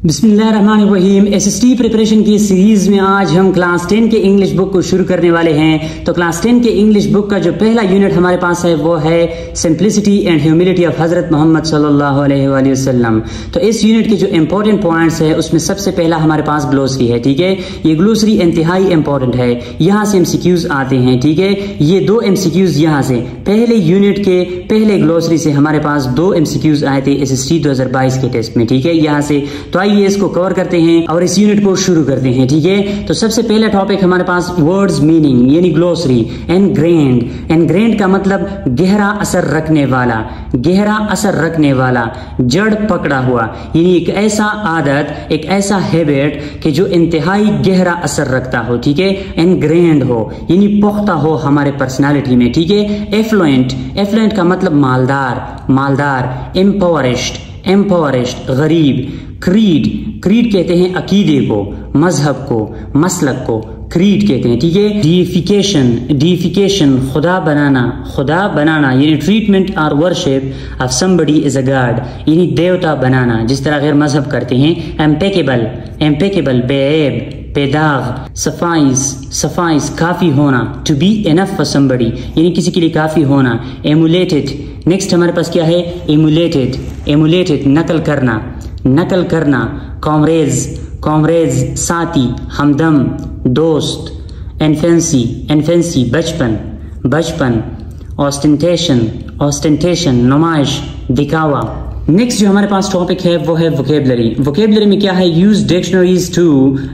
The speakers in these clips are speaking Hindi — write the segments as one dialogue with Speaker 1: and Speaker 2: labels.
Speaker 1: बिस्मिल्लाहिर्रहमानिर्रहीम। एसएसटी प्रिपरेशन की सीरीज में आज हम क्लास 10 के इंग्लिश बुक को शुरू करने वाले हैं। तो क्लास 10 के इंग्लिश बुक का जो पहला यूनिट हमारे पास है वो है सिंप्लिसिटी एंड ह्यूमिलिटी ऑफ हजरत मोहम्मद सल्लल्लाहु अलैहि वसल्लम। तो इस यूनिट के जो इंपॉर्टेंट पॉइंट्स है उसमें सबसे पहला हमारे पास ग्लोसरी है। ठीक है, ये ग्लोसरी इंतहाई इंपॉर्टेंट है, यहाँ से एमसीक्यूज आते हैं। ठीक है, ये दो एमसीक्यूज यहाँ से पहले यूनिट के पहले ग्लोसरी से हमारे पास दो एमसीक्यूज आए थे एसएसटी 2022 के टेस्ट में। ठीक है, यहाँ से तो आइए इसको कवर करते हैं और इस यूनिट को शुरू करते हैं। ठीक है, तो सबसे पहला टॉपिक हमारे पास वर्ड्स मीनिंग यानी ग्लोसरी। एनग्रेन्ड, एनग्रेन्ड का मतलब गहरा असर रखने वाला, गहरा असर रखने वाला, जड़ पकड़ा हुआ, यानी एक ऐसा आदत, एक ऐसा हैबिट कि जो इंतहाई गहरा असर रखता हो। ठीक है, एनग्रेन्ड हो यानी पुख्ता हो हमारे पर्सनालिटी में। ठीक है, एफ्लुएंट, एफ्लुएंट का मतलब मालदार, मालदार। एम्पावरिश्ड, एम्पावरिश्ड गरीब। क्रीड, क्रीड कहते हैं अकीदे को, मजहब को, मसलक को क्रीड कहते हैं। ठीक है, डीफिकेशन, डीफिकेशन खुदा बनाना, खुदा बनाना यानी ट्रीटमेंट और worship of somebody is a God यानी देवता बनाना, जिस तरह गैर मजहब करते हैं। एम्पेकेबल, एम्पेकेबल बेऐब, बेदाग। सफाइस, सफाइस काफी होना, to be enough for somebody यानी किसी के लिए काफी होना। एमुलेटेड, नेक्स्ट हमारे पास क्या है? एमुलेटेड, एमुलेटेड नकल करना, नकल करना। कॉमरेज, कॉमरेज साथी, हमदम, दोस्त। एनफेंसी, एनफेंसी बचपन, बचपन। ऑस्टेंटेशन, ऑस्टेंटेशन नुमाइश, दिखावा। नेक्स्ट जो हमारे पास टॉपिक है वो है वोकेबलरी। वोकेबलरी में क्या है? Use dictionaries to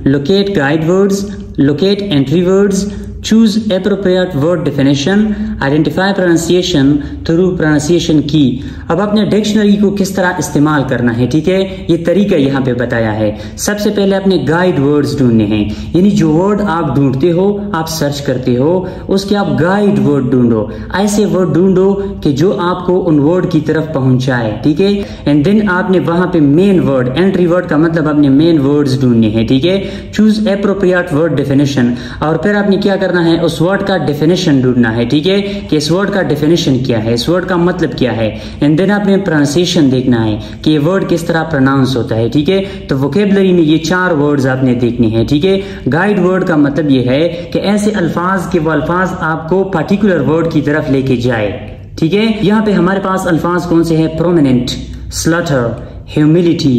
Speaker 1: locate guide words, locate entry words, choose appropriate word definition, identify pronunciation through pronunciation key। अब अपने डिक्शनरी को किस तरह इस्तेमाल करना है, ठीक है, ये तरीका यहाँ पे बताया है। सबसे पहले अपने गाइड वर्ड्स ढूंढने हैं, यानी जो वर्ड आप ढूंढते हो, आप सर्च करते हो, उसके आप गाइड वर्ड ढूंढो। ऐसे वर्ड ढूंढो कि जो आपको उन वर्ड की तरफ पहुंचाए। ठीक है, एंड देन आपने वहां पे मेन वर्ड, एंट्री वर्ड का मतलब अपने मेन वर्ड्स ढूंढने हैं। ठीक है, चूज एप्रोप्रिएट वर्ड डेफिनेशन, और फिर आपने क्या करना है? उस वर्ड का डेफिनेशन ढूंढना है। ठीक है, कि इस वर्ड का डेफिनेशन क्या है, इस वर्ड का मतलब क्या है, एंड देन आपने प्रोनाउंसिएशन देखना है कि ये वर्ड किस तरह प्रोनाउंस होता है। ठीक है, तो वोकेबलरी में ये चार वर्ड्स आपने देखने हैं। ठीक है, गाइड वर्ड का मतलब ये है कि ऐसे अल्फाज के वो अल्फाज आपको पर्टिकुलर वर्ड की तरफ लेके जाए। ठीक है, यहाँ पे हमारे पास अल्फाज कौन से हैं? Prominent, slaughter, humility,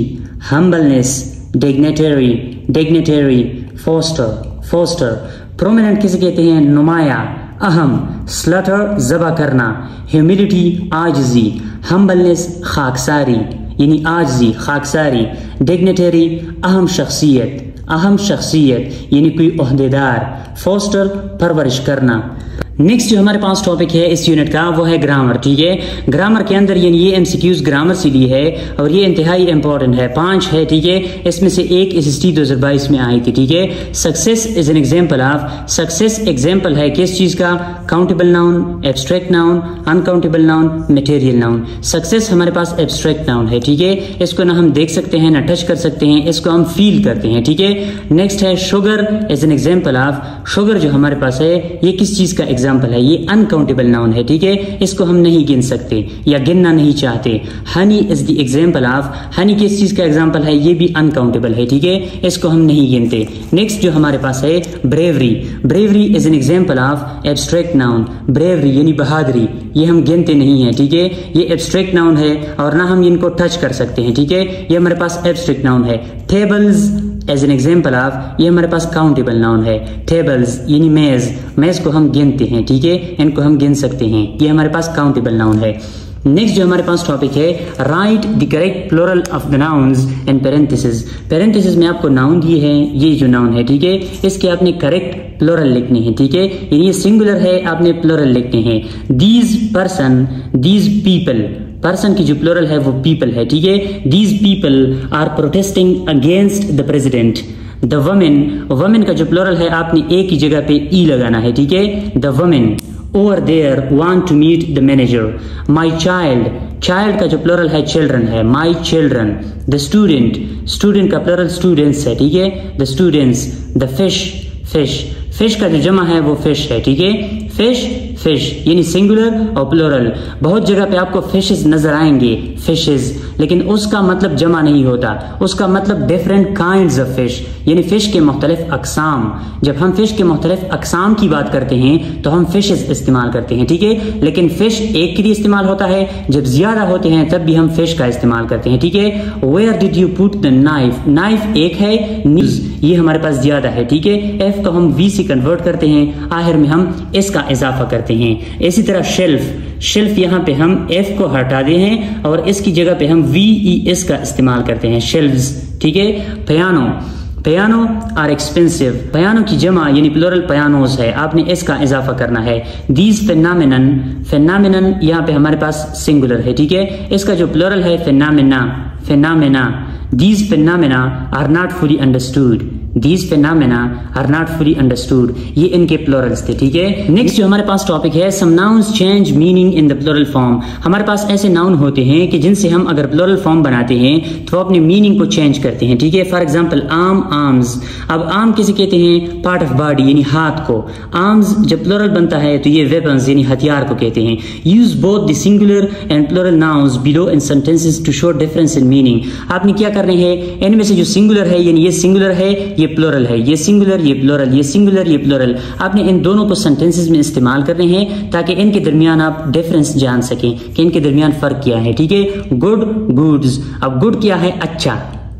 Speaker 1: humbleness, dignitary, dignitary, foster, foster. Prominent किसे कहते हैं? नुमाया, अहम। स्लटर जबा करना, ह्यूमिलिटी आजिजी, हम्बलनेस खाकसारी यानी आजिजी, खाकसारी। डिग्नेटरी अहम शख्सियत, अहम शख्सियत यानी कोई ओहदेदार। फोस्टर परवरिश करना। नेक्स्ट जो हमारे पास टॉपिक है इस यूनिट का वो है ग्रामर। ठीक है, ग्रामर के अंदर यानी ये एमसीक्यूज ग्रामर से ली है और ये इंतहाई इंपॉर्टेंट है, 5 है। ठीक है, इसमें से एक एसएसटी 2022 में आई थी। ठीक है, success is an example of, success example है किस चीज का? Countable noun, abstract noun, uncountable noun, material noun. Success हमारे पास एब्स्ट्रैक्ट नाउन है। ठीक है, इसको ना हम देख सकते हैं ना टच कर सकते हैं, इसको हम फील करते हैं। ठीक है, नेक्स्ट है sugar is an example of, sugar जो हमारे पास है ये किस चीज का एग्जाम्पल है? ये अनकाउंटेबल नाउन है। ठीक है, इसको हम नहीं गिन सकते या गिनना नहीं चाहते। Honey is the example of, Honey किस चीज का एग्जाम्पल है? ये भी अनकाउंटेबल है। ठीक है, इसको हम नहीं गिनते। नेक्स्ट जो हमारे पास है bravery, bravery is an example of abstract noun, bravery यानी बहादुरी, ये हम गिनते नहीं है। ठीक है, ये एब्स्ट्रैक्ट नाउन है और ना हम इनको टच कर सकते हैं। ठीक है, ये हमारे पास एब्स्ट्रैक्ट नाउन है। Tables as an example of, ये हमारे पास काउंटेबल नाउन है। टेबल्स यानी मेज, मेज को हम गिनते हैं। ठीक है, इनको हम गिन सकते हैं, ये हमारे पास काउंटेबल नाउन है। नेक्स्ट जो हमारे पास टॉपिक है write the correct plural of the nouns in parenthesis. Parenthesis में आपको नाउन दिए हैं, ये जो नाउन है, ठीक है, इसके आपने करेक्ट प्लूरल लिखने हैं। ठीक है, ये सिंगुलर है, आपने प्लूरल लिखने हैं। These person, these people, person की जो प्लूरल है वो पीपल है। ठीक है, these people are protesting against the president. The women, women का जो प्लूरल है आपने एक ही जगह पे ई लगाना है। ठीक है, the women over there want to meet the manager। my child, child का जो प्लूरल है चिल्ड्रन है, my children। the student, student का प्लूरल स्टूडेंट्स है। ठीक है, the students। the fish, fish, fish का जो जमा है वो फिश है। ठीक है, फिश फिश यानी सिंगुलर और प्लूरल। बहुत जगह पे आपको फिशेस नजर आएंगे, फिशेस, लेकिन उसका मतलब जमा नहीं होता, उसका मतलब डिफरेंट काइंड्स ऑफ फिश, यानी फिश के मुख्तलिफ अकसाम। जब हम फिश के मुख्तलिफ अकसाम की बात करते हैं तो हम फिशेस इस्तेमाल करते हैं, ठीक है। लेकिन फिश एक के लिए इस्तेमाल होता है, जब ज्यादा होते हैं तब भी हम फिश का इस्तेमाल करते हैं, ठीक है। Where did you put the knife, knife एक है, न्यूज ये हमारे पास ज्यादा है, ठीक है। एफ को हम वी से कन्वर्ट करते हैं, आखिर में हम एस का इजाफा करते हैं। इसी तरह शेल्फ, शेल्फ यहाँ पे हम एफ को हटा दे हैं और इसकी जगह पे हम वी ई एस का इस्तेमाल करते हैं, शेल्व्स, ठीक है। Piano, piano are expensive, piano की जमा यानी प्लूरल पियानोस है, आपने इसका इजाफा करना है। दीज फेनामिनन, फेनामिनन यहाँ पे हमारे पास सिंगुलर है, ठीक है। इसका जो प्लूरल है phenomena, phenomena. These phenomena are not fully understood, these phenomena are not fully understood, ये इनके प्लूरल्स थे, ठीक है। नेक्स्ट जो हमारे पास टॉपिक है, some nouns change meaning in the plural form. हमारे पास ऐसे नाउन होते हैं कि जिनसे हम अगर प्लूरल फॉर्म बनाते हैं तो अपने मीनिंग को चेंज करते हैं, ठीक है। For example arm, arms. अब आर्म किसे कहते हैं, पार्ट ऑफ बॉडी यानी हाथ को। आर्म्स जब प्लूरल बनता है तो ये वेपन्स यानी हथियार को कहते हैं। Use both the singular and plural nouns below in sentences to show difference in meaning. आपने क्या करने हैं, इनमें से जो सिंगुलर है यानी ये सिंगुलर है, ये प्लूरल है, ये सिंगुलर, ये प्लूरल, ये सिंगुलर, ये प्लूरल, आपने इन दोनों को सेंटेंसेस में इस्तेमाल करने हैं ताकि इनके दरमियान आप डिफरेंस जान सकें कि इनके दरमियान फर्क क्या है, ठीक है। Good, goods. अब गुड क्या है, अच्छा,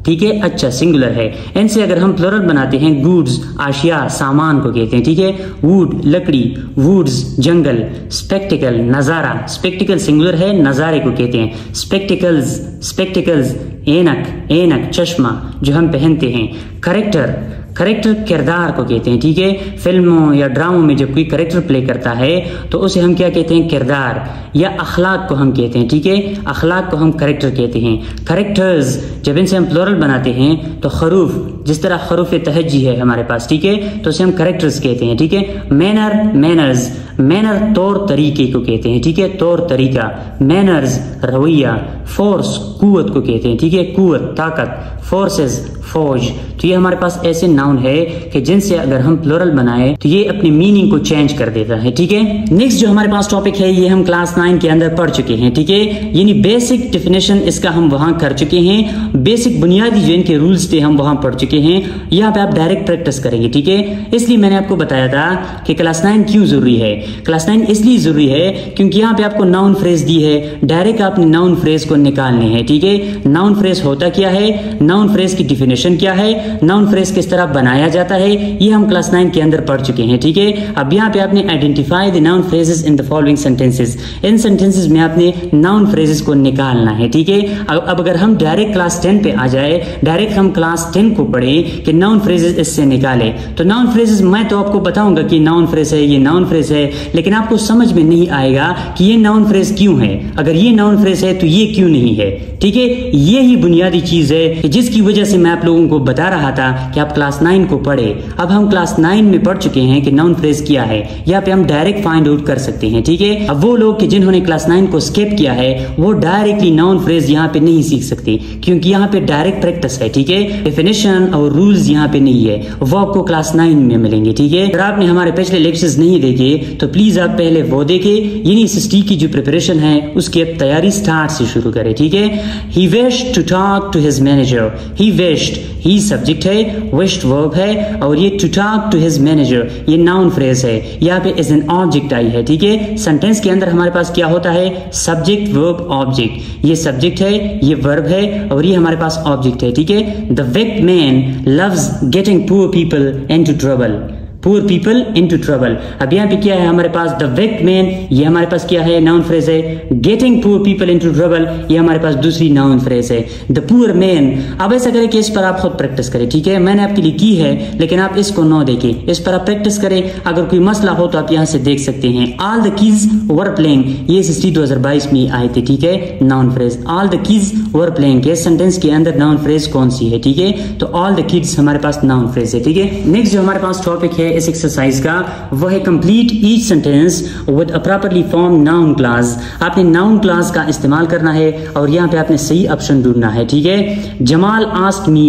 Speaker 1: ठीक है, अच्छा सिंगुलर है। इनसे अगर हम प्लूरल बनाते हैं, गुड्स आशिया सामान को कहते हैं, ठीक है। वुड लकड़ी, वुड्स जंगल। स्पेक्टिकल नजारा, स्पेक्टिकल सिंगुलर है, नजारे को कहते हैं। Spectacles, spectacles. ऐनक, ऐनक चश्मा जो हम पहनते हैं। करेक्टर, करेक्टर किरदार को कहते हैं, ठीक है। फिल्मों या ड्रामों में जब कोई करेक्टर प्ले करता है तो उसे हम क्या कहते हैं, किरदार, या अखलाक को हम कहते हैं, ठीक है। अखलाक को हम करेक्टर कहते हैं। करेक्टर्स जब इनसे हम प्लूरल बनाते हैं तो खरूफ, जिस तरह खरूफ तहज्जी है हमारे पास, ठीक है, तो उसे हम करेक्टर्स कहते हैं, ठीक है। Manner, manners. मैनर तौर तरीके को कहते हैं, ठीक है, तौर तरीका। मैनर्स रवैया। फोर्स कुव्वत को कहते हैं, ठीक है, कुव्वत ताकत। फोर्सेस फौज। तो ये हमारे पास ऐसे नाउन है कि जिनसे अगर हम प्लूरल बनाए तो ये अपनी मीनिंग को चेंज कर देता है, ठीक है। नेक्स्ट जो हमारे पास टॉपिक है ये हम क्लास 9 के अंदर पढ़ चुके हैं, ठीक है। यानी बेसिक डेफिनेशन इसका हम वहां कर चुके हैं, बेसिक बुनियादी जो इनके रूल्स थे हम वहां पढ़ चुके हैं। यहाँ पे आप डायरेक्ट प्रैक्टिस करेंगे, ठीक है। इसलिए मैंने आपको बताया था कि क्लास 9 क्यों जरूरी है। क्लास 9 इसलिए जरूरी है क्योंकि यहाँ पे आपको नाउन फ्रेज दी है, डायरेक्ट आपने नाउन फ्रेज को निकालने हैं, ठीक है। नाउन फ्रेज होता क्या है, नाउन फ्रेज की डेफिनेशन क्या है, नाउन फ्रेज किस तरह बनाया जाता है, ये हम क्लास 9 के अंदर पढ़ चुके हैं, ठीक है। अब यहाँ पे आपने identify the noun phrases in the following sentences. In sentences में आपने नाउन फ्रेजेस को निकालना है, ठीक है। अब अगर हम डायरेक्ट क्लास 10 पे आ जाए, डायरेक्ट हम क्लास 10 को पढ़े कि नाउन फ्रेजेस इससे निकाले, तो नाउन फ्रेजेस मैं तो आपको बताऊंगा कि नाउन फ्रेज है, ये नाउन फ्रेज है, लेकिन आपको समझ में नहीं आएगा कि ये नाउन फ्रेज क्यों है, अगर ये नाउन फ्रेज है तो ये क्यों नहीं है, ठीक है। यही बुनियादी चीज है कि जिसकी वजह से मैं आप लोगों को बता रहा था कि आप क्लास 9 को पढ़े। अब हम क्लास 9 में पढ़ चुके हैं कि नाउन फ्रेज क्या है, यहाँ पे हम डायरेक्ट फाइंड आउट कर सकते हैं, ठीक है। अब वो लोग कि जिन्होंने क्लास 9 को स्किप किया है वो डायरेक्टली नाउन फ्रेज यहाँ पे नहीं सीख सकते क्योंकि यहाँ पे डायरेक्ट प्रैक्टिस है, ठीक है। डेफिनेशन और रूल्स यहाँ पे नहीं है, वो आपको क्लास 9 में मिलेंगे, ठीक है। अगर आपने हमारे पिछले लेक्चर्स नहीं देखे तो प्लीज आप पहले वो देखे, यानी SST की जो प्रिपरेशन है उसकी अब तैयारी स्टार्ट से शुरू करें, ठीक है। He wished to talk to his manager. He wished, he subject है, wished वर्ब है, और ये to talk to his manager ये नाउन फ्रेज है, यहाँ पे is an object आई है, ठीक है। सेंटेंस के अंदर हमारे पास क्या होता है, सब्जेक्ट वर्ब ऑब्जेक्ट। ये सब्जेक्ट है, ये वर्ब है, और ये हमारे पास ऑब्जेक्ट है, ठीक है। The weak man loves getting poor people into trouble. Poor people into trouble. अब यहाँ पे क्या है हमारे पास, द विक्ड मैन, ये हमारे पास क्या है, नाउन फ्रेज है। Getting poor people into trouble ये हमारे पास दूसरी नाउन फ्रेज है, द पुअर मैन। अब ऐसा करें कि इस पर आप खुद प्रैक्टिस करें, ठीक है। मैंने आपके लिए की है लेकिन आप इसको न देखें, इस पर आप प्रैक्टिस करें। अगर कोई मसला हो तो आप यहाँ से देख सकते हैं। All the kids were playing, ये SST 2022 में आए थे, ठीक है, noun phrase. All the kids were playing के सेंटेंस के अंदर नाउन फ्रेज कौन सी है, ठीक है, तो ऑल द किड्स हमारे पास नाउन फ्रेज है, ठीक है। नेक्स्ट जो हमारे पास टॉपिक है इस एक्सरसाइज का वो है complete each sentence with a properly form noun class. आपने नाउन क्लास का इस्तेमाल करना है और यहाँ पे आपने सही ऑप्शन ढूंढना है, ठीक है। Jamal asked me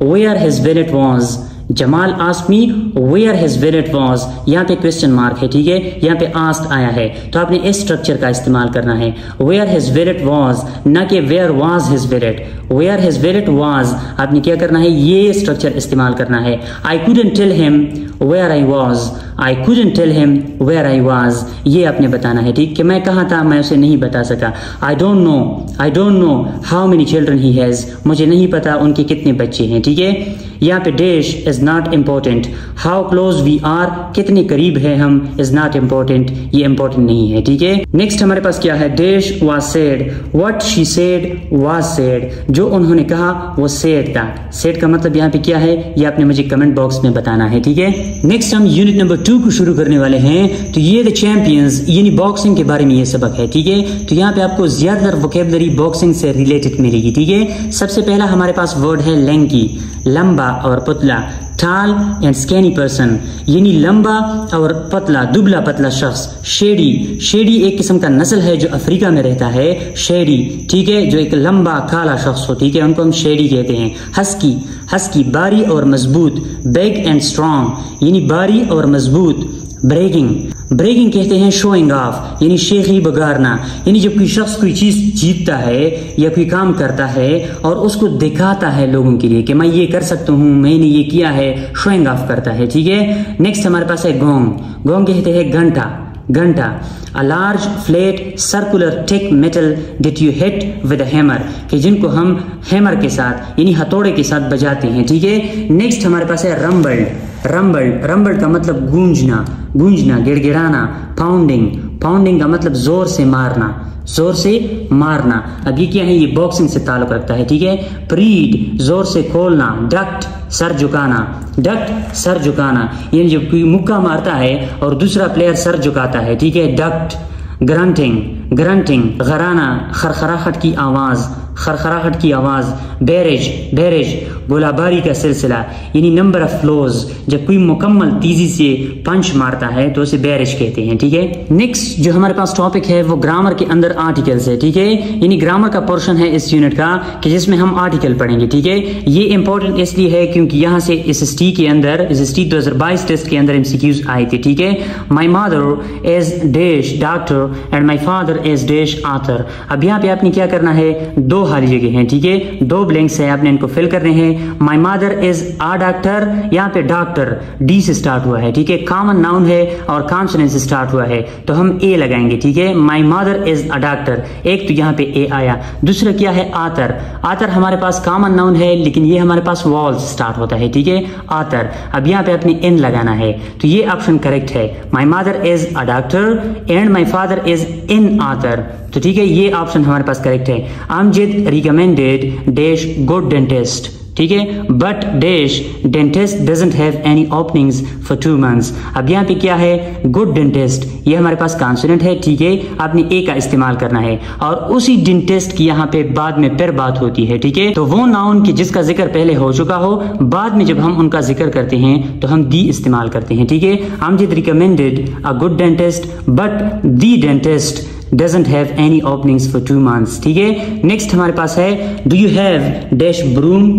Speaker 1: where his wallet was. Jamal asked me where his visit was, यहाँ पे क्वेश्चन मार्क है, ठीक है, यहाँ पे आस्क्ड आया है तो आपने इस स्ट्रक्चर का इस्तेमाल करना है, वेयर हिज विजिट वाज, ना कि where was his visit. Where his visit was आपने क्या करना है, ये स्ट्रक्चर इस्तेमाल करना है। I couldn't tell him where I was, I couldn't tell him where I was, ये आपने बताना है, ठीक, कि मैं कहाँ था, मैं उसे नहीं बता सका। I don't know how many children he has, मुझे नहीं पता उनके कितने बच्चे हैं, ठीक है। यहाँ पे dash is not important, how close we are, कितने करीब है हम, इज नॉट इम्पोर्टेंट, ये इम्पोर्टेंट नहीं है, ठीक है। नेक्स्ट हमारे पास क्या है, dash was said, what she said was said, जो उन्होंने कहा वो सेड था। सेड का मतलब यहाँ पे क्या है, ये आपने मुझे कमेंट बॉक्स में बताना है, ठीक है। नेक्स्ट हम यूनिट नंबर 2 को शुरू करने वाले हैं। तो ये द चैंपियंस यानी बॉक्सिंग के बारे में ये सबक है, ठीक है। तो यहाँ पे आपको ज्यादातर वोकैबुलरी बॉक्सिंग से रिलेटेड मिलेगी, ठीक है। सबसे पहला हमारे पास वर्ड है लैंकी, लंबा और पतला, टाल एंड स्कैनी पर्सन यानी लंबा और पतला, दुबला पतला शख्स। शेडी, शेडी एक किस्म का नस्ल है जो अफ्रीका में रहता है, शेडी, ठीक है, जो एक लंबा काला शख्स हो, ठीक है, उनको हम शेडी कहते हैं। हस्की, हस्की बारी और मजबूत, बिग एंड स्ट्रॉन्ग यानी बारी और मजबूत। ब्रेगिंग, ब्रेगिंग कहते हैं शोइंग ऑफ यानी शेखी बगारना, यानी जब कोई शख्स कोई चीज जीतता है या कोई काम करता है और उसको दिखाता है लोगों के लिए कि मैं ये कर सकता हूँ, मैंने ये किया है, शोइंग ऑफ करता है, ठीक है। नेक्स्ट हमारे पास है गोंग, गोंग कहते हैं घंटा, घंटा। A large flat circular thick metal that you hit with a hammer, कि जिनको हम हैमर के साथ यानी हथौड़े के साथ बजाते हैं, ठीक है। नेक्स्ट हमारे पास है रंबल, रंबल, रंबल का मतलब गूंजना, गूंजना, गिड़गिड़ाना। पाउंडिंग, पाउंडिंग का मतलब जोर से मारना, जोर से मारना। अब ये क्या है, ये बॉक्सिंग से ताल्लुक रखता है, ठीक है। प्रीड, जोर से खोलना। डक्ट, सर झुकाना, डक्ट सर झुकाना यानी जब कोई मुक्का मारता है और दूसरा प्लेयर सर झुकाता है, ठीक है, डक्ट। ग्रंटिंग, ग्रंटिंग गराना, खरखराहट की आवाज, खरखराहट की आवाज। बैरेज, बैरेज गोलाबारी का सिलसिला यानी नंबर ऑफ फ्लोज, जब कोई मुकम्मल तेजी से पंच मारता है तो उसे बैरेज कहते हैं, ठीक है। नेक्स्ट जो हमारे पास टॉपिक है वो ग्रामर के अंदर आर्टिकल्स है, ठीक है, यानी ग्रामर का पोर्शन है इस यूनिट का कि जिसमें हम आर्टिकल पढ़ेंगे, ठीक है। ये इंपॉर्टेंट इसलिए है क्योंकि यहाँ से SST के अंदर, SST 2022 टेस्ट के अंदर MCQs आए थे, ठीक है। My mother is dash doctor and my father is dash author. अब यहाँ पे आपने क्या करना है, दो खाली जगह हैं, ठीक है, दो ब्लैंक्स है, आपने इनको फिल करने हैं। माई मदर इज अ डॉक्टर, यहाँ पे डॉक्टर डी से स्टार्ट हुआ है, ठीक है, कॉमन नाउन है और कॉन्सोनेंट से स्टार्ट हुआ है तो हम ए लगाएंगे, ठीक है। My mother is a doctor, एक तो यहाँ पे ए आया। दूसरा क्या है, आतर, आतर हमारे पास कॉमन नाउन है लेकिन ये हमारे पास वॉल से स्टार्ट होता है, ठीक है, आतर। अब यहाँ पे अपने इन लगाना है तो ये ऑप्शन करेक्ट है। My mother is a doctor and my father is in आतर, तो ठीक है, ये ऑप्शन हमारे पास करेक्ट है। Amjad recommended dash good dentist, ठीक है, but dash dentist doesn't have any openings for 2 months। अब यहाँ पे क्या है, गुड डेंटिस्ट, ये हमारे पास कॉन्सोनेंट है, ठीक है, आपने ए का इस्तेमाल करना है और उसी डेंटिस्ट की यहाँ पे बाद में फिर बात होती है, ठीक है। तो वो नाउन की जिसका जिक्र पहले हो चुका हो, बाद में जब हम उनका जिक्र करते हैं तो हम दी इस्तेमाल करते हैं, ठीक है। Amjad recommended a good dentist but the dentist doesn't have any openings for 2 months, ठीक है। नेक्स्ट हमारे पास है do you have dash broom,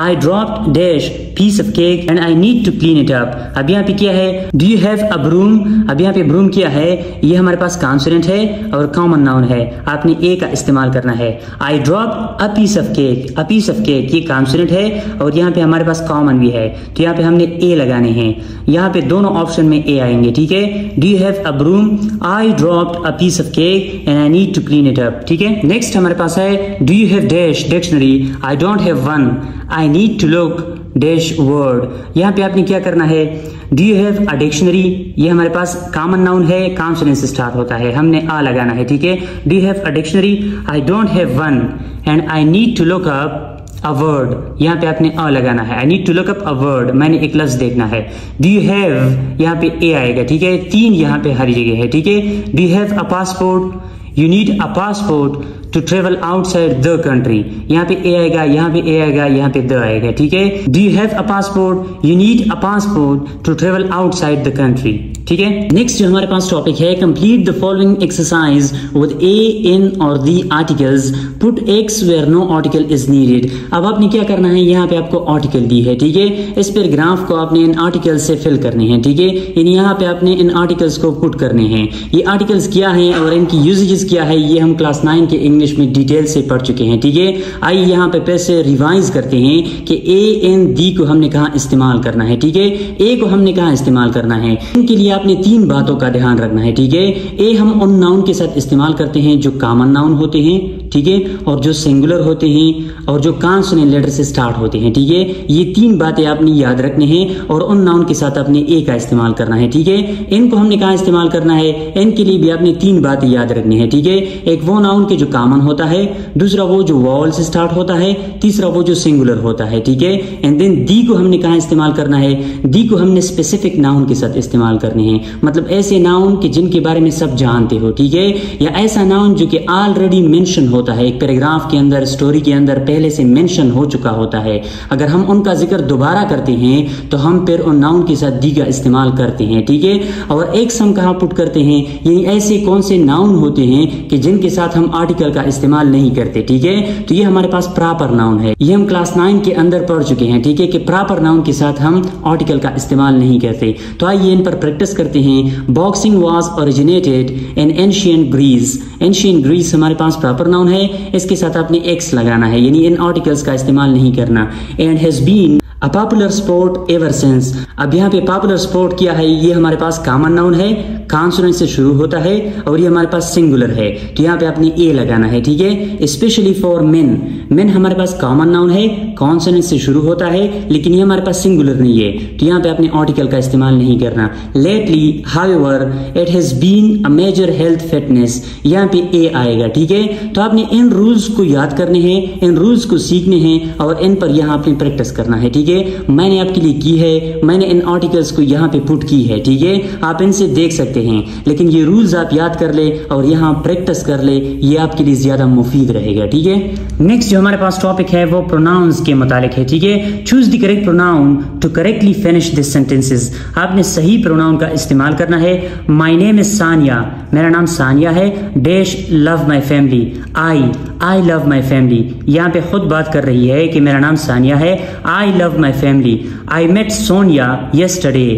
Speaker 1: I dropped dash piece of cake and I need to clean it up। अब यहाँ पे क्या है, do you have a broom, अब यहाँ पे broom क्या है, ये हमारे पास कॉन्सोनेंट है और कॉमन नाउन है, आपने ए का इस्तेमाल करना है। I dropped a piece of cake, a piece of cake ये कॉन्सोनेंट है और यहाँ पे हमारे पास कॉमन भी है तो यहाँ पे हमने ए लगाने हैं, यहाँ पे दोनों ऑप्शन में ए आएंगे, ठीक है। do you have a broom, I dropped a piece of cake and I need to clean it up, ठीक है। नेक्स्ट हमारे पास है do you have dash dictionary, I don't have one, I need to look dash word। यहाँ पे आपने क्या करना है, do you have a dictionary, ये हमारे पास कॉमन नाउन है, कॉन्सोनेंट से स्टार्ट होता है, हमने आ लगाना है, ठीक है। do you have a dictionary, I don't have one and I need to look up a word, यहाँ पे आपने अ लगाना है। I need to look up a word, मैंने एक लफ्ज देखना है। do you have, यहाँ पे ए आएगा, ठीक है, 3 यहाँ पे हर जगह है, ठीक है। do you have a passport, you need a passport to travel outside the country. यहाँ पे ए आएगा, यहाँ पे ए आएगा, यहाँ पे द आएगा, ठीक है। Do you have a passport, you need a passport to travel outside the country, ठीक है। नेक्स्ट जो हमारे पास टॉपिक है, complete the following exercise with a, an और the articles, put X where no article is needed. अब आपने क्या करना है, यहाँ पे आपको आर्टिकल दी है, ठीक है। इस पैराग्राफ को आपने इन आर्टिकल्स से फिल करने हैं, ठीक है। यानी यहाँ पे आपने इन आर्टिकल्स को पुट करने हैं। ये आर्टिकल्स क्या है और इनकी यूजेजेस क्या है, ये हम क्लास 9 के इंग्लिश में डिटेल से पढ़ चुके हैं, ठीक है। आइए यहाँ पे फिर से रिवाइज करते हैं कि ए, इन, दी को हमने कहाँ इस्तेमाल करना है, ठीक है। ए को हमने कहाँ इस्तेमाल करना है, इनके लिए आपने 3 बातों का ध्यान रखना है, ठीक है। ए हम उन नाउन के साथ इस्तेमाल करते हैं जो कॉमन नाउन होते हैं, ठीक है, और जो सिंगुलर होते हैं और जो कॉन्सोनेंट लेटर से स्टार्ट होते हैं, ठीक है। ये 3 बातें आपने याद रखनी है और उन नाउन के साथ आपने ए का इस्तेमाल करना है, ठीक है। इनको हमने कहाँ इस्तेमाल करना है, इनके लिए भी आपने 3 बातें याद रखनी है, ठीक है। एक वो नाउन के जो कॉमन होता है, दूसरा वो जो वॉवल से स्टार्ट होता है, तीसरा वो जो सिंगुलर होता है, ठीक है। एंड देन दी को हमने कहाँ इस्तेमाल करना है, दी को हमने स्पेसिफिक नाउन के साथ इस्तेमाल करने हैं, मतलब ऐसे नाउन के जिनके बारे में सब जानते हो, ठीक है, या ऐसा नाउन जो कि ऑलरेडी मेंशन होता है एक पैराग्राफ के अंदर, स्टोरी के अंदर पहले से मेंशन हो चुका होता है। अगर हम उनका जिक्र दोबारा करते हैं तो हम फिर उन नाउन के साथ दी का इस्तेमाल करते हैं, ठीक है। और एक सम कहाँ पुट करते हैं, यानी ऐसे कौन से नाउन होते हैं कि जिनके साथ हम आर्टिकल का इस्तेमाल नहीं करते, ठीक है। तो ये हमारे पास प्रॉपर नाउन है, ये हम क्लास 9 के अंदर पढ़ चुके हैं, ठीक है, कि प्रॉपर नाउन के साथ हम आर्टिकल का इस्तेमाल नहीं करते। तो आइए इन पर प्रैक्टिस करते हैं। Boxing was originated in ancient Greece. Ancient Greece हमारे पास प्रॉपर नाउन है, इसके साथ आपने एक्स लगाना है, यानी इन आर्टिकल्स का इस्तेमाल नहीं करना। And has been a popular sport ever since. अब यहाँ पे पॉपुलर स्पोर्ट क्या है, ये हमारे पास कॉमन नाउन है, कॉन्सोनेंट से शुरू होता है और ये हमारे पास सिंगुलर है, तो यहाँ पे आपने ए लगाना है, ठीक है। स्पेशली फॉर मेन, मेन हमारे पास कॉमन नाउन है, कॉन्सोनेंट से शुरू होता है, लेकिन ये हमारे पास सिंगुलर नहीं है, तो यहाँ पे आपने आर्टिकल का इस्तेमाल नहीं करना। Lately however it has been a major health fitness, यहाँ पे ए आएगा, ठीक है। तो आपने इन रूल्स को याद करने हैं, इन रूल्स को सीखने हैं और इन पर यहाँ आपने प्रैक्टिस करना है, ठीक है। मैंने आपके लिए की है, मैंने इन आर्टिकल्स को यहाँ पे पुट की है, ठीक है। आप इनसे देख सकते हैं, लेकिन ये रूल्स आप याद कर ले और यहाँ प्रैक्टिस कर ले, ये आपके लिए ज्यादा मुफीद रहेगा, ठीक है। नेक्स्ट जो हमारे पास टॉपिक है वो प्रोनाउंस के मुतालिक है, ठीक है। Choose the correct pronoun to correctly finish this sentences. आपने सही प्रोनाउन का इस्तेमाल करना है। माई नेम इज सानिया, मेरा नाम सानिया है। Dash love my family, I love my family. यहाँ पे खुद बात कर रही है कि मेरा नाम सानिया है, I love my family. I met Sonia yesterday,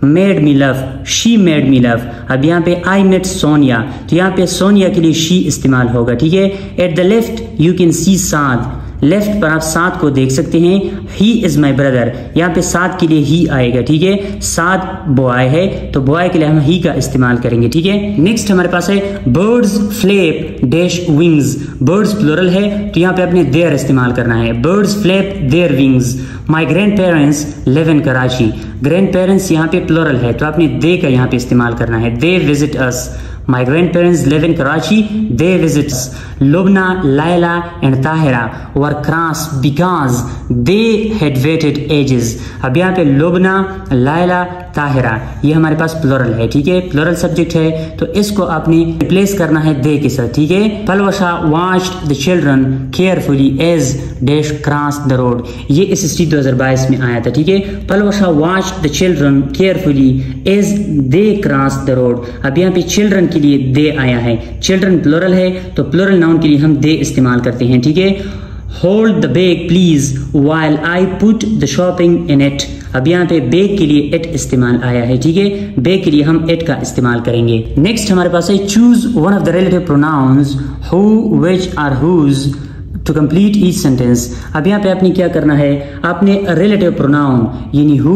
Speaker 1: made me love, she made me love। अब यहाँ पे I met सोनिया, तो यहाँ पे सोनिया के लिए she इस्तेमाल होगा, ठीक है। At the left you can see Saad, left पर आप साद को देख सकते हैं। ही इज माई ब्रदर, यहाँ पे साद के लिए ही आएगा, ठीक है। साद बॉय है, तो बॉय के लिए हम ही का इस्तेमाल करेंगे, ठीक है। नेक्स्ट हमारे पास है birds flap dash wings. Birds plural है, तो यहाँ पे आपने देयर इस्तेमाल करना है। Birds flap their wings. My grandparents live in Karachi. Grandparents यहाँ पे प्लूरल है, तो आपने दे का यहाँ पे इस्तेमाल करना है। They visit us. My grandparents live in Karachi. They visit us. Lubna, Laila and Tahira were cross because they had waited ages. अब यहाँ पे लुबना, लाइला, ताहिरा ये हमारे पास प्लूरल है, ठीक है। प्लूरल सब्जेक्ट है, तो इसको आपने रिप्लेस करना है दे के साथ, ठीक है। Palwasha watched the children carefully as dash crossed the road। ये SST 2022 में आया था, ठीक है। Palwasha watched the children carefully as they crossed the road। अब यहाँ पे चिल्ड्रन के लिए दे आया है। चिल्ड्रन प्लूरल है, तो प्लूरल नाउन के लिए हम दे इस्तेमाल करते हैं, ठीक है। Hold the bag please while I put the shopping in it। अब यहाँ पे बैग के लिए इट इस्तेमाल आया है, ठीक है। बैग के लिए हम इट का इस्तेमाल करेंगे। नेक्स्ट हमारे पास है choose one of the relative pronouns who, which और whose to complete each sentence. अब यहाँ पे आपने क्या करना है, आपने रिलेटिव प्रोनाउन यानी हु,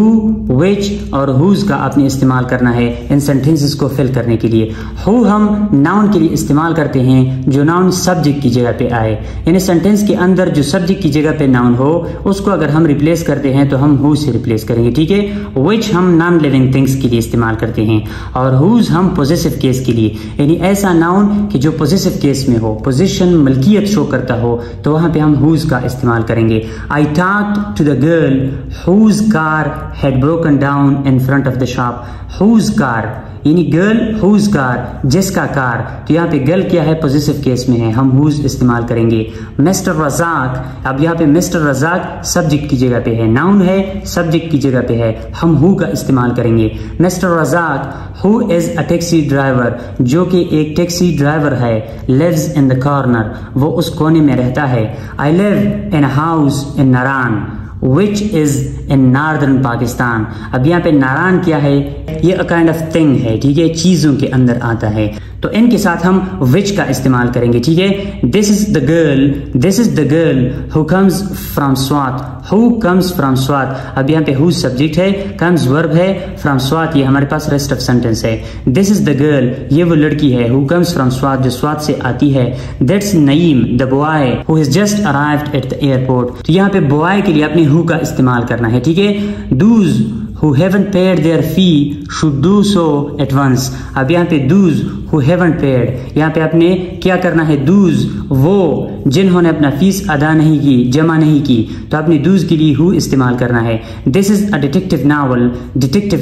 Speaker 1: विच और हुज का आपने इस्तेमाल करना है इन सेंटेंसेस को फिल करने के लिए। हु हम नाउन के लिए इस्तेमाल करते हैं जो नाउन सब्जेक्ट की जगह पे आए, यानी सेंटेंस के अंदर जो सब्जेक्ट की जगह पे नाउन हो उसको अगर हम रिप्लेस करते हैं तो हम हु से रिप्लेस करेंगे, ठीक है। विच हम नॉन लिविंग थिंग्स के लिए इस्तेमाल करते हैं और हुज हम पॉजिटिव केस के लिए, यानी ऐसा नाउन कि जो पॉजिटिव केस में हो, पोजीशन मलकियत शो करता हो, तो वहां पे हम हुज का इस्तेमाल करेंगे। I talked to the girl whose car had broken down in front of the shop. Whose car यानी गर्ल हुज कार, जिसका कार। तो यहाँ पे गर्ल क्या है, पॉजिटिव केस में है, हम हुज इस्तेमाल करेंगे। मिस्टर रज़ाक, अब यहाँ पे मिस्टर रज़ाक सब्जेक्ट की जगह पे है, नाउन है, सब्जेक्ट की जगह पे है, हम हु का इस्तेमाल करेंगे। Mr Razaq who is a taxi driver, जो कि एक टैक्सी ड्राइवर है, लिव्स इन द कॉर्नर, वो उस कोने में रहता है। I live in house in Naran which is in northern Pakistan. अब यहाँ पे नारान क्या है, ये a kind of thing है, ठीक है, चीजों के अंदर आता है, तो इनके साथ हम which का इस्तेमाल करेंगे, ठीक है। this is the girl who comes from Swat, who comes from Swat। अब यहाँ पे who सब्जेक्ट है, comes verb है, from Swat ये हमारे पास rest of sentence है। this is the girl, ये वो लड़की है, who comes from Swat, जो स्वात से आती है। that's Naeem, the boy who has just arrived at the airport। तो यहाँ पे boy के लिए आपने who का इस्तेमाल करना है, ठीक है। those who haven't paid their fee should do so at once। अब यहाँ पे those who haven't paid, यहाँ पे आपने क्या करना है, those वो जिन्होंने अपना फीस अदा नहीं की, जमा नहीं की, तो आपने those के लिए who इस्तेमाल करना है। this is a detective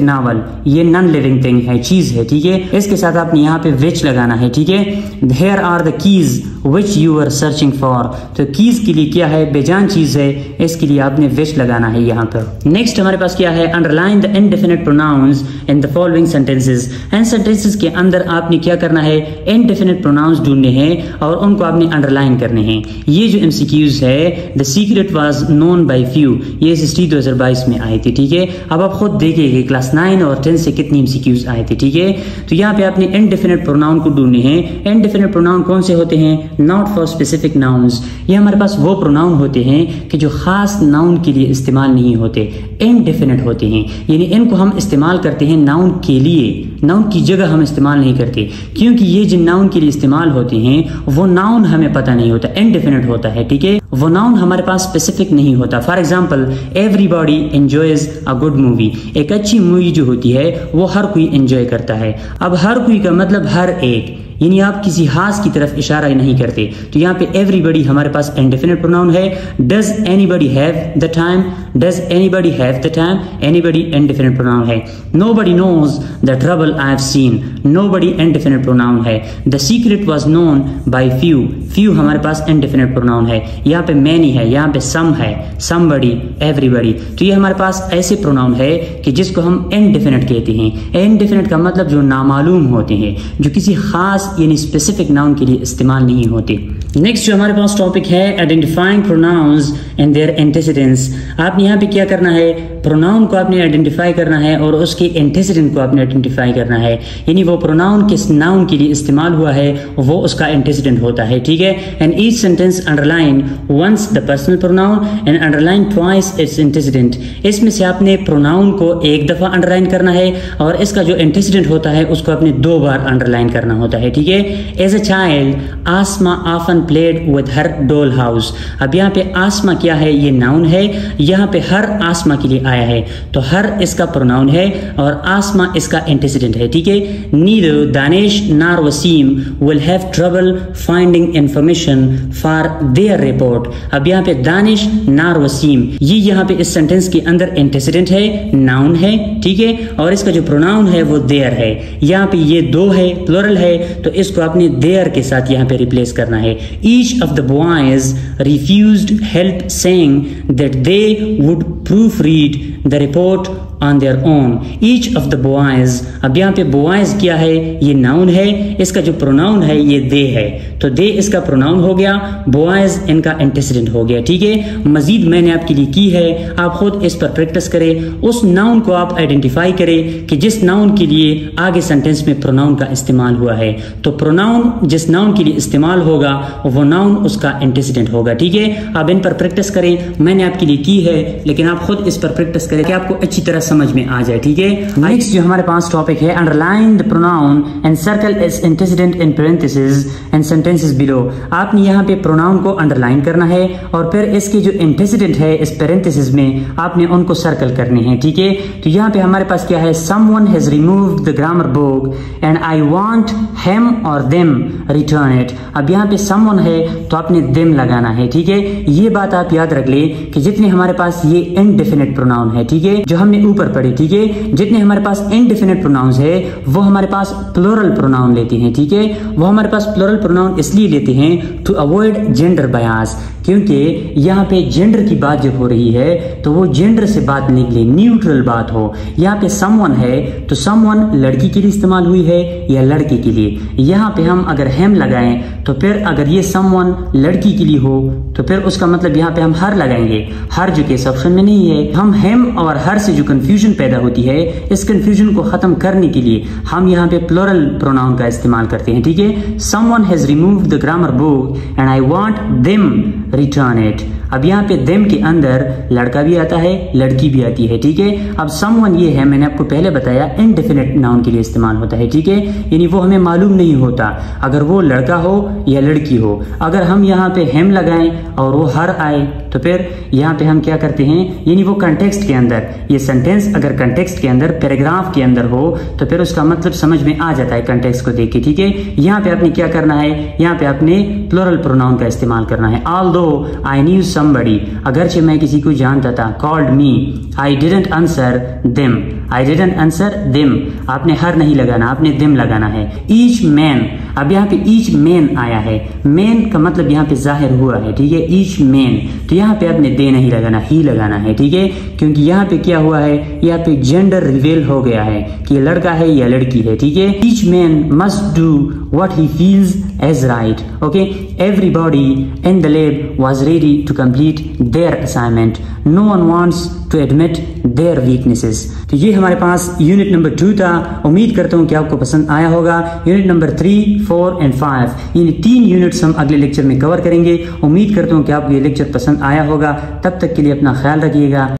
Speaker 1: novel ये नॉन लिविंग थिंग है, चीज है, ठीक है। इसके साथ आपने यहाँ पे which लगाना है, ठीक है। here are the keys which you are searching for। तो कीज के लिए क्या है, बेजान चीज है, इसके लिए आपने which लगाना है यहाँ पर। नेक्स्ट हमारे पास क्या है, underline the indefinite pronouns in the following sentences। In sentences के अंदर आपने क्या करना है, indefinite pronouns ढूंढने हैं और उनको आपने अंडरलाइन करने हैं। ये जो MCQs है, the secret was known by few, ये SST 2022 में आए थे, ठीक है। अब आप खुद देखिए क्लास 9 और 10 से कितनी MCQs आए थे, ठीक है। तो यहाँ पे आपने indefinite pronoun को ढूंढने हैं। indefinite pronoun कौन से होते हैं, not for specific nouns। ये हमारे पास वो प्रोनाउन होते हैं कि जो खास नाउन के लिए इस्तेमाल नहीं होते, indefinite होते हैं, यानी इनको हम इस्तेमाल करते हैं नाउन के लिए, नाउन की जगह हम इस्तेमाल नहीं करते, क्योंकि ये जिन नाउन के लिए इस्तेमाल होते हैं वो नाउन हमें पता नहीं होता, indefinite होता है, ठीक है। वो नाउन हमारे पास स्पेसिफिक नहीं होता। For example, everybody enjoys a good movie, एक अच्छी मूवी जो होती है वो हर कोई एंजॉय करता है। अब हर कोई का मतलब हर एक, यानी आप किसी खास की तरफ इशारा नहीं करते। तो यहाँ पे एवरीबॉडी हमारे पास इंडेफिनिट प्रोनाउन है। Does anybody have the time, does anybody have the time, anybody indefinite pronoun है। Nobody knows the trouble I have seen, nobody indefinite pronoun है। The secret was known by few, few हमारे पास इंडेफिनिट प्रोनाउन है। यहाँ पे मैनी है, यहाँ पे सम है, समबडी, एवरीबॉडी। तो ये हमारे पास ऐसे प्रोनाउन है कि जिसको हम इंडेफिनिट कहते हैं। इंडेफिनिट का मतलब जो नामालूम होते हैं, जो किसी खास यानी स्पेसिफिक नाउन के लिए इस्तेमाल नहीं होते। नेक्स्ट जो हमारे पास टॉपिक है identifying pronouns and there antecedents. आपने यहाँ पे क्या करना है, प्रोनाउन को आपने आइडेंटिफाई करना है और उसके एंटेसिडेंट को आपने आइडेंटिफाई करना है। यानी वो प्रोनाउन किस नाउन के लिए इस्तेमाल हुआ है वो उसका एंटेसिडेंट होता है, ठीक है। And each sentence underline once the personal pronoun and underline twice its antecedent. इसमें से आपने प्रोनाउन को एक दफा अंडरलाइन करना है और इसका जो एंटेसिडेंट होता है उसको आपने 2 बार अंडरलाइन करना होता है, ठीक है। As a child Asma often played with her doll house. अब यहाँ पे आसमा क्या है, ये नाउन है, यहाँ पे हर आसमा के लिए आया है, तो हर इसका प्रोनाउन है और आसमा इसका एंटेसिडेंट है, ठीक है। Neither Danish nor Wasim will have trouble finding information for their report. अब यहाँ पे दानिश नार वसीम, ये यहाँ पे इस सेंटेंस के अंदर एंटेसिडेंट है, नाउन है, ठीक है, और इसका जो प्रोनाउन है वो देयर है। यहाँ पे ये 2 है, प्लुरल है, तो इसको आपने देयर के साथ यहाँ पे रिप्लेस करना है। Each of the boys refused help saying that they would proof read the report on their own. Each of the boys, अब यहाँ पे बॉयज क्या है, ये नाउन है, इसका जो प्रोनाउन है ये दे है, तो दे इसका प्रोनाउन हो गया, बॉयज इनका एंटेसिडेंट हो गया, ठीक है। मजीद मैंने आपके लिए की है, आप खुद इस पर प्रैक्टिस करें। उस नाउन को आप आइडेंटिफाई करें कि जिस नाउन के लिए आगे सेंटेंस में प्रोनाउन का इस्तेमाल हुआ है, तो प्रोनाउन जिस नाउन के लिए इस्तेमाल होगा वो नाउन उसका एंटेसिडेंट होगा, ठीक है। आप इन पर प्रैक्टिस करें, मैंने आपके लिए की है, लेकिन आप खुद इस पर प्रैक्टिस करें कि आपको अच्छी तरह समझ में आ जाए, ठीक है। नेक्स्ट जो हमारे पास टॉपिक है underline the pronoun and circle it's antecedent in parenthesis and sentences below. आपने यहाँ पे प्रोनाउन को अंडरलाइन करना है और फिर इसके जो एंटेसिडेंट है इस पैरेंथेसिस में आपने उनको सर्कल करने हैं, ठीक है। तो यहाँ पे हमारे पास क्या है, someone has removed the grammar book and I want him और देम रिटर्न इट। अब यहाँ पे समवन है तो आपने देम लगाना है, ठीक है। ये बात आप याद रख ले कि जितने हमारे पास ये इनडेफिनिट प्रोनाउन है, ठीक है, जो हमने ऊपर पढ़े, ठीक है। जितने हमारे पास इनडेफिनेट प्रोनाउंस है वो हमारे पास प्लूरल प्रोनाउन लेते हैं, ठीक है। वो हमारे पास प्लूरल प्रोनाउन इसलिए लेते हैं टू अवॉइड जेंडर बायस, क्योंकि यहाँ पे जेंडर की बात जब हो रही है तो वो जेंडर से बात निकले, न्यूट्रल बात हो। यहाँ पे समवन है तो समवन लड़की के लिए इस्तेमाल हुई है या लड़के के लिए। यहाँ पे हम अगर हेम लगाएं तो फिर अगर ये समवन लड़की के लिए हो तो फिर उसका मतलब यहाँ पे हम हर लगाएंगे। हर जो केस ऑप्शन में नहीं है। हम हेम और हर से जो कंफ्यूजन पैदा होती है, इस कंफ्यूजन को खत्म करने के लिए हम यहाँ पे प्लूरल प्रोनाउन का इस्तेमाल करते हैं, ठीक है। Someone has removed the grammar book and I want them return it. अब यहाँ पे देम के अंदर लड़का भी आता है, लड़की भी आती है, ठीक है। अब समवन ये है, मैंने आपको पहले बताया, इनडेफिनेट नाउन के लिए इस्तेमाल होता है, ठीक है। यानी वो हमें मालूम नहीं होता अगर वो लड़का हो या लड़की हो। अगर हम यहाँ पे हेम लगाएं और वो हर आए तो फिर यहाँ पे हम क्या करते हैं, यानी वो कंटेक्स्ट के अंदर, ये सेंटेंस अगर कंटेक्स्ट के अंदर, पैराग्राफ के अंदर हो तो फिर उसका मतलब समझ में आ जाता है कंटेक्स्ट को देख के, ठीक है। यहाँ पे आपने क्या करना है, यहाँ पे आपने प्लूरल प्रोनाउन का इस्तेमाल करना है। Although I knew somebody, अगरचे मैं किसी को जानता था, called me, I didn't answer them, I didn't answer them, आपने हर नहीं लगाना, आपने them लगाना है। Each man, अब यहाँ पे each man आया है, man का मतलब यहाँ पे जाहिर हुआ है, ठीक है। each man, तो यहाँ पे आपने दे नहीं लगाना, ही लगाना है, ठीक है। क्योंकि यहाँ पे क्या हुआ है, यहाँ पे जेंडर रिवेल हो गया है कि ये लड़का है या लड़की है, ठीक है। each man must do what he feels as right, okay. Everybody in the lab was ready to complete their assignment. No one wants to admit their weaknesses. तो ये हमारे पास यूनिट नंबर 2 था। उम्मीद करता हूँ कि आपको पसंद आया होगा। यूनिट नंबर 3, 4 एंड 5 यानी 3 यूनिट्स हम अगले लेक्चर में कवर करेंगे। उम्मीद करता हूँ कि आपको ये लेक्चर पसंद आया होगा। तब तक के लिए अपना ख्याल रखिएगा।